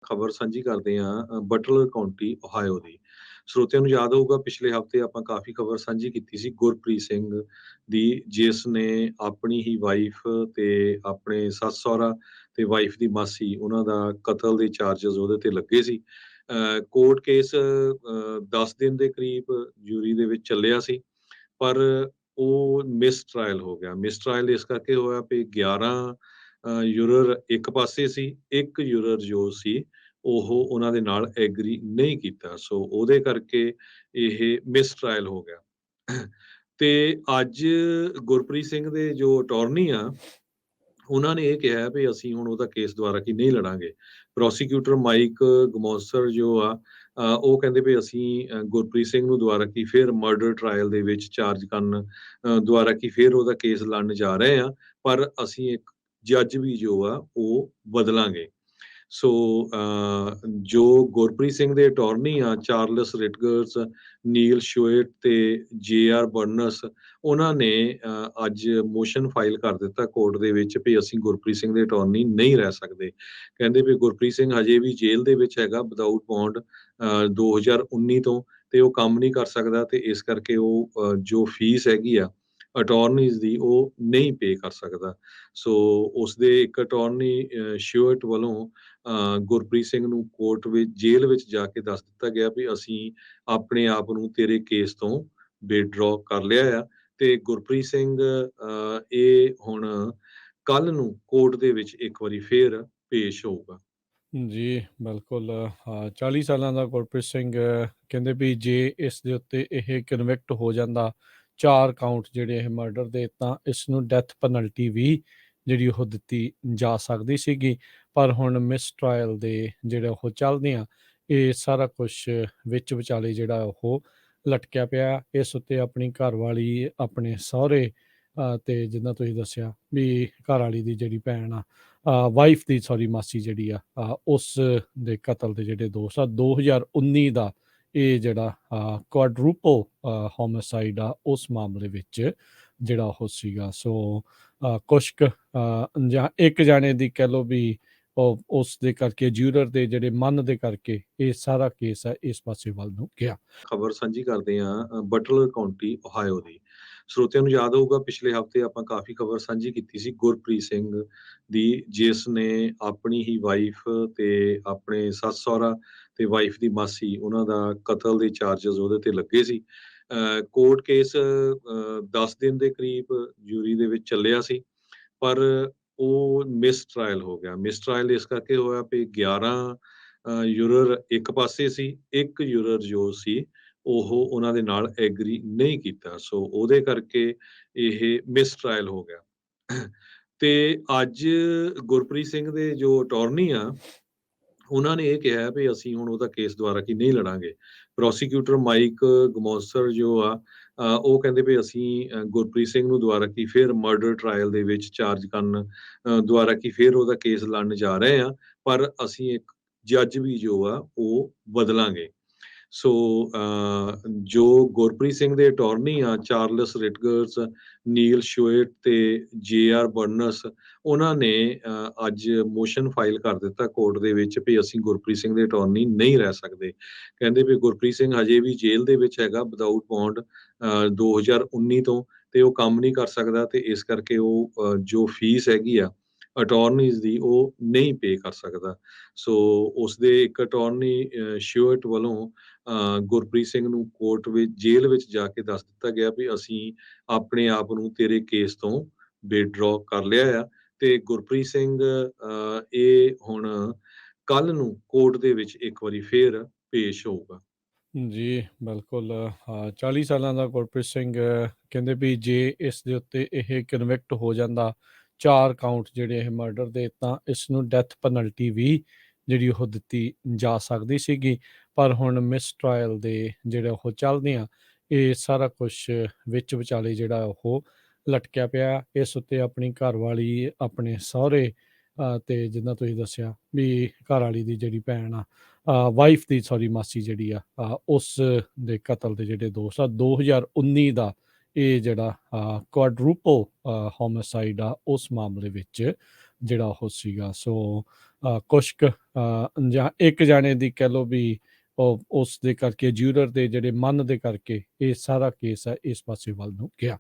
ਖਬਰ ਸਾਂਝੀ ਕਰਦੇ ਹਾਂ ਬਟਲਰ ਕਾਉਂਟੀ ਓਹਾਇਓ ਦੀ। ਸਰੋਤਿਆਂ ਨੂੰ ਯਾਦ ਹੋਊਗਾ ਪਿਛਲੇ ਹਫ਼ਤੇ ਆਪਾਂ ਕਾਫ਼ੀ ਖਬਰ ਸਾਂਝੀ ਕੀਤੀ ਸੀ ਗੁਰਪ੍ਰੀਤ ਸਿੰਘ ਦੀ, ਜਿਸ ਨੇ ਆਪਣੀ ਹੀ ਵਾਈਫ ਤੇ ਆਪਣੇ ਸੱਸ-ਸਹੁਰਾ ਤੇ ਵਾਈਫ ਦੀ ਮਾਸੀ ਉਹਨਾਂ ਦਾ ਕਤਲ ਦੇ ਚਾਰਜਸ ਉਹਦੇ ਤੇ ਲੱਗੇ ਸੀ। ਕੋਰਟ ਕੇਸ 10 ਦਿਨ ਦੇ ਕਰੀਬ ਜਿਊਰੀ ਦੇ ਵਿੱਚ ਚੱਲਿਆ ਸੀ, ਪਰ ਉਹ ਮਿਸ ਟਰਾਇਲ ਹੋ ਗਿਆ। ਮਿਸ ਟਰਾਇਲ ਇਸ ਕਰਕੇ ਹੋਇਆ ਵੀ 11 ਯੂਰਰ ਇੱਕ ਪਾਸੇ ਸੀ, 1 ਯੂਰਰ ਜੋ ਸੀ ਉਹ ਉਹਨਾਂ ਦੇ ਨਾਲ ਐਗਰੀ ਨਹੀਂ ਕੀਤਾ। ਸੋ ਉਹਦੇ ਕਰਕੇ ਇਹ ਮਿਸ ਟਰਾਇਲ ਹੋ ਗਿਆ। ਤੇ ਅੱਜ ਗੁਰਪ੍ਰੀਤ ਸਿੰਘ ਦੇ ਜੋ ਅਟਾਰਨੀ ਆ, ਉਹਨਾਂ ਨੇ ਇਹ ਕਿਹਾ ਵੀ ਅਸੀਂ ਹੁਣ ਉਹਦਾ ਕੇਸ ਦੁਬਾਰਾ ਕੀ ਨਹੀਂ ਲੜਾਂਗੇ। ਪ੍ਰੋਸੀਕਿਊਟਰ ਮਾਈਕ ਗਮੋਸਰ ਜੋ ਆ, ਉਹ ਕਹਿੰਦੇ ਵੀ ਅਸੀਂ ਗੁਰਪ੍ਰੀਤ ਸਿੰਘ ਨੂੰ ਦੁਬਾਰਾ ਕੀ ਫਿਰ ਮਰਡਰ ਟਰਾਇਲ ਦੇ ਵਿੱਚ ਚਾਰਜ ਕਰਨ, ਦੁਬਾਰਾ ਕੀ ਫਿਰ ਉਹਦਾ ਕੇਸ ਲੜਨ ਜਾ ਰਹੇ ਆ, ਪਰ ਅਸੀਂ ਇੱਕ ਜੱਜ ਵੀ ਜੋ ਆ ਉਹ ਬਦਲਾਂਗੇ। ਸੋ ਜੋ ਗੁਰਪ੍ਰੀਤ ਸਿੰਘ ਦੇ ਅਟਾਰਨੀ ਆ ਚਾਰਲਸ ਰਿਟਗਰਸ, ਨੀਲ ਸ਼ੋਏਟ ਤੇ ਜੇ.ਆਰ. ਬਰਨਸ, ਉਹਨਾਂ ਨੇ ਅੱਜ ਮੋਸ਼ਨ ਫਾਈਲ ਕਰ ਦਿੱਤਾ ਕੋਰਟ ਦੇ ਵਿੱਚ ਵੀ ਅਸੀਂ ਗੁਰਪ੍ਰੀਤ ਸਿੰਘ ਦੇ ਅਟਾਰਨੀ ਨਹੀਂ ਰਹਿ ਸਕਦੇ। ਕਹਿੰਦੇ ਵੀ ਗੁਰਪ੍ਰੀਤ ਸਿੰਘ ਹਜੇ ਵੀ ਜੇਲ੍ਹ ਦੇ ਵਿੱਚ ਹੈਗਾ ਵਿਦਆਊਟ ਬੌਂਡ 2019 ਤੋਂ, ਤੇ ਉਹ ਕੰਮ ਨਹੀਂ ਕਰ ਸਕਦਾ ਤੇ ਇਸ ਕਰਕੇ ਉਹ ਜੋ ਫੀਸ ਹੈਗੀ ਆ ਅਟਾਰਨੀਜ਼ ਦੀ ਉਹ ਨਹੀਂ ਪੇ ਕਰ ਸਕਦਾ। ਸੋ ਉਸਦੇ ਇੱਕ ਅਟਾਰਨੀ ਸ਼ਿਓਟ ਵੱਲੋਂ ਗੁਰਪ੍ਰੀਤ ਸਿੰਘ ਨੂੰ ਕੋਰਟ ਵਿੱਚ ਜੇਲ੍ਹ ਵਿੱਚ ਜਾ ਕੇ ਦੱਸ ਦਿੱਤਾ ਗਿਆ ਵੀ ਅਸੀਂ ਆਪਣੇ ਆਪ ਨੂੰ ਤੇਰੇ ਕੇਸ ਤੋਂ ਵਿਦਡਰਾ ਕਰ ਲਿਆ ਆ, ਤੇ ਗੁਰਪ੍ਰੀਤ ਸਿੰਘ ਇਹ ਹੁਣ ਕੱਲ ਨੂੰ ਕੋਰਟ ਦੇ ਵਿੱਚ ਇੱਕ ਵਾਰੀ ਫੇਰ ਪੇਸ਼ ਹੋਊਗਾ। ਜੀ, ਬਿਲਕੁਲ। 40 ਸਾਲਾਂ ਦਾ ਗੁਰਪ੍ਰੀਤ ਸਿੰਘ ਕਹਿੰਦੇ ਵੀ ਜੇ ਇਸ ਦੇ ਉੱਤੇ ਇਹ ਕਨਵਿਕਟ ਹੋ ਜਾਂਦਾ 4 ਕਾਊਂਟ ਜਿਹੜੇ ਇਹ ਮਰਡਰ ਦੇ, ਤਾਂ ਇਸ ਨੂੰ ਡੈਥ ਪੈਨਲਟੀ ਵੀ ਜਿਹੜੀ ਉਹ ਦਿੱਤੀ ਜਾ ਸਕਦੀ ਸੀਗੀ। ਪਰ ਹੁਣ ਮਿਸ ਟਰਾਇਲ ਦੇ ਜਿਹੜੇ ਉਹ ਚੱਲਦੇ ਆ, ਇਹ ਸਾਰਾ ਕੁਛ ਵਿੱਚ ਵਿਚਾਲੇ ਜਿਹੜਾ ਉਹ ਲਟਕਿਆ ਪਿਆ। ਇਸ ਉੱਤੇ ਆਪਣੀ ਘਰਵਾਲੀ, ਆਪਣੇ ਸਹੁਰੇ ਤੇ ਜਿੱਦਾਂ ਤੁਸੀਂ ਦੱਸਿਆ ਵੀ ਘਰਵਾਲੀ ਦੀ ਜਿਹੜੀ ਭੈਣ ਆ, ਵਾਈਫ ਦੀ ਮਾਸੀ ਜਿਹੜੀ ਆ, ਉਸ ਦੇ ਕਤਲ ਦੇ ਜਿਹੜੇ ਦੋਸ਼ ਆ 2019 ਦਾ ਇਹ ਜਿਹੜਾ ਕੁਆਡਰੂਪਲ ਹੋਮਿਸਾਈਡ ਆ, ਉਸ ਮਾਮਲੇ ਵਿੱਚ ਜਿਹੜਾ ਉਹ ਸੀਗਾ। ਸੋ ਕੁਛ ਕੁ ਜਾਂ ਇੱਕ ਜਾਣੇ ਦੀ ਕਹਿ ਲਓ ਵੀ ਉਹ ਉਸ ਦੇ ਕਰਕੇ ਜਿਊਰਰ ਦੇ ਜਿਹੜੇ ਮਨ ਦੇ ਕਰਕੇ ਇਹ ਸਾਰਾ ਕੇਸ ਆ ਇਸ ਪਾਸੇ ਵੱਲ ਨੂੰ ਗਿਆ। ਖਬਰ ਸਾਂਝੀ ਕਰਦੇ ਹਾਂ ਬਟਲਰ ਕਾਉਂਟੀ ਓਹਾਇਓ ਦੀ। ਸਰੋਤਿਆਂ ਨੂੰ ਯਾਦ ਹੋਊਗਾ ਪਿਛਲੇ ਹਫ਼ਤੇ ਆਪਾਂ ਕਾਫ਼ੀ ਖਬਰ ਸਾਂਝੀ ਕੀਤੀ ਸੀ ਗੁਰਪ੍ਰੀਤ ਸਿੰਘ ਦੀ, ਜਿਸ ਨੇ ਆਪਣੀ ਹੀ ਵਾਈਫ ਤੇ ਆਪਣੇ ਸੱਸ-ਸਹੁਰਾ ਤੇ ਵਾਈਫ ਦੀ ਮਾਸੀ ਉਹਨਾਂ ਦਾ ਕਤਲ ਦੇ ਚਾਰਜਸ ਉਹਦੇ ਤੇ ਲੱਗੇ ਸੀ। ਕੋਰਟ ਕੇਸ 10 ਦਿਨ ਦੇ ਕਰੀਬ ਜਿਊਰੀ ਦੇ ਵਿੱਚ ਚੱਲਿਆ ਸੀ, ਪਰ ਉਹ ਮਿਸ ਟਰਾਇਲ ਹੋ ਗਿਆ। ਮਿਸ ਟਰਾਇਲ ਇਸ ਕਰਕੇ ਹੋਇਆ ਵੀ 11 ਯੂਰਰ ਇੱਕ ਪਾਸੇ ਸੀ, 1 ਯੂਰਰ ਜੋ ਸੀ ਉਹ ਉਹਨਾਂ ਦੇ ਨਾਲ ਐਗਰੀ ਨਹੀਂ ਕੀਤਾ। ਸੋ ਉਹਦੇ ਕਰਕੇ ਇਹ ਮਿਸ ਟਰਾਇਲ ਹੋ ਗਿਆ। ਤੇ ਅੱਜ ਗੁਰਪ੍ਰੀਤ ਸਿੰਘ ਦੇ ਜੋ ਅਟਾਰਨੀ ਆ, ਉਹਨਾਂ ਨੇ ਇਹ ਕਿਹਾ ਵੀ ਅਸੀਂ ਹੁਣ ਉਹਦਾ ਕੇਸ ਦੁਬਾਰਾ ਕੀ ਨਹੀਂ ਲੜਾਂਗੇ। ਪ੍ਰੋਸੀਕਿਊਟਰ ਮਾਈਕ ਗਮੋਸਰ ਜੋ ਆ, ਉਹ ਕਹਿੰਦੇ ਵੀ ਅਸੀਂ ਗੁਰਪ੍ਰੀਤ ਸਿੰਘ ਨੂੰ ਦੁਬਾਰਾ ਕੀ ਫਿਰ ਮਰਡਰ ਟਰਾਇਲ ਦੇ ਵਿੱਚ ਚਾਰਜ ਕਰਨ, ਦੁਬਾਰਾ ਕੀ ਫਿਰ ਉਹਦਾ ਕੇਸ ਲੜਨ ਜਾ ਰਹੇ ਆ, ਪਰ ਅਸੀਂ ਇੱਕ ਜੱਜ ਵੀ ਜੋ ਆ ਉਹ ਬਦਲਾਂਗੇ। ਸੋ ਜੋ ਗੁਰਪ੍ਰੀਤ ਸਿੰਘ ਦੇ ਅਟਾਰਨੀ ਆ ਚਾਰਲਸ ਰਿਟਗਰਸ, ਨੀਲ ਸ਼ੋਏਟ ਤੇ ਜੇ.ਆਰ. ਬਰਨਸ, ਉਹਨਾਂ ਨੇ ਅੱਜ ਮੋਸ਼ਨ ਫਾਈਲ ਕਰ ਦਿੱਤਾ ਕੋਰਟ ਦੇ ਵਿੱਚ ਵੀ ਅਸੀਂ ਗੁਰਪ੍ਰੀਤ ਸਿੰਘ ਦੇ ਅਟਾਰਨੀ ਨਹੀਂ ਰਹਿ ਸਕਦੇ। ਕਹਿੰਦੇ ਵੀ ਗੁਰਪ੍ਰੀਤ ਸਿੰਘ ਹਜੇ ਵੀ ਜੇਲ੍ਹ ਦੇ ਵਿੱਚ ਹੈਗਾ ਵਿਦਆਊਟ ਬੌਂਡ 2019 ਤੋਂ, ਤੇ ਉਹ ਕੰਮ ਨਹੀਂ ਕਰ ਸਕਦਾ ਤੇ ਇਸ ਕਰਕੇ ਉਹ ਜੋ ਫੀਸ ਹੈਗੀ ਆ ਅਟਾਰਨੀਜ਼ ਦੀ ਉਹ ਨਹੀਂ ਪੇ ਕਰ ਸਕਦਾ। ਸੋ ਉਸਦੇ ਇੱਕ ਅਟਾਰਨੀ ਸ਼ਿਓਟ ਵੱਲੋਂ ਗੁਰਪ੍ਰੀਤ ਸਿੰਘ ਨੂੰ ਕੋਰਟ ਵਿੱਚ ਜੇਲ੍ਹ ਵਿੱਚ ਜਾ ਕੇ ਦੱਸ ਦਿੱਤਾ ਗਿਆ ਵੀ ਅਸੀਂ ਆਪਣੇ ਆਪ ਨੂੰ ਤੇਰੇ ਕੇਸ ਤੋਂ ਵਿਦਡਰਾ ਕਰ ਲਿਆ ਆ, ਤੇ ਗੁਰਪ੍ਰੀਤ ਸਿੰਘ ਇਹ ਹੁਣ ਕੱਲ ਨੂੰ ਕੋਰਟ ਦੇ ਵਿੱਚ ਇੱਕ ਵਾਰੀ ਫੇਰ ਪੇਸ਼ ਹੋਊਗਾ। ਜੀ, ਬਿਲਕੁਲ। 40 ਸਾਲਾਂ ਦਾ ਗੁਰਪ੍ਰੀਤ ਸਿੰਘ ਕਹਿੰਦੇ ਵੀ ਜੇ ਇਸ ਦੇ ਉੱਤੇ ਇਹ ਕਨਵਿਕਟ ਹੋ ਜਾਂਦਾ 4 ਕਾਊਂਟ ਜਿਹੜੇ ਇਹ ਮਰਡਰ ਦੇ, ਤਾਂ ਇਸ ਨੂੰ ਡੈਥ ਪੈਨਲਟੀ ਵੀ ਜਿਹੜੀ ਉਹ ਦਿੱਤੀ ਜਾ ਸਕਦੀ ਸੀਗੀ। ਪਰ ਹੁਣ ਮਿਸ ਟਰਾਇਲ ਦੇ ਜਿਹੜੇ ਉਹ ਚੱਲਦੇ ਆ, ਇਹ ਸਾਰਾ ਕੁਛ ਵਿੱਚ ਵਿਚਾਲੇ ਜਿਹੜਾ ਉਹ ਲਟਕਿਆ ਪਿਆ। ਇਸ ਉੱਤੇ ਆਪਣੀ ਘਰਵਾਲੀ, ਆਪਣੇ ਸਹੁਰੇ ਤੇ ਜਿੱਦਾਂ ਤੁਸੀਂ ਦੱਸਿਆ ਵੀ ਘਰਵਾਲੀ ਦੀ ਜਿਹੜੀ ਭੈਣ ਆ, ਵਾਈਫ ਦੀ ਮਾਸੀ ਜਿਹੜੀ ਆ, ਉਸ ਦੇ ਕਤਲ ਦੇ ਜਿਹੜੇ ਦੋਸ਼ ਆ 2019 ਦਾ ਇਹ ਜਿਹੜਾ ਕੁਆਡਰੂਪਲ ਹੋਮਿਸਾਈਡ ਆ, ਉਸ ਮਾਮਲੇ ਵਿੱਚ ਜਿਹੜਾ ਉਹ ਸੀਗਾ। ਸੋ ਕੁਛ ਕੁ ਜਾਂ ਇੱਕ ਜਾਣੇ ਦੀ ਕਹਿ ਲਓ ਵੀ ਉਹ ਉਸ ਦੇ ਕਰਕੇ ਜਿਊਰਰ ਦੇ ਜਿਹੜੇ ਮਨ ਦੇ ਕਰਕੇ ਇਹ ਸਾਰਾ ਕੇਸ ਹੈ ਇਸ ਪਾਸੇ ਵੱਲ ਨੂੰ ਗਿਆ।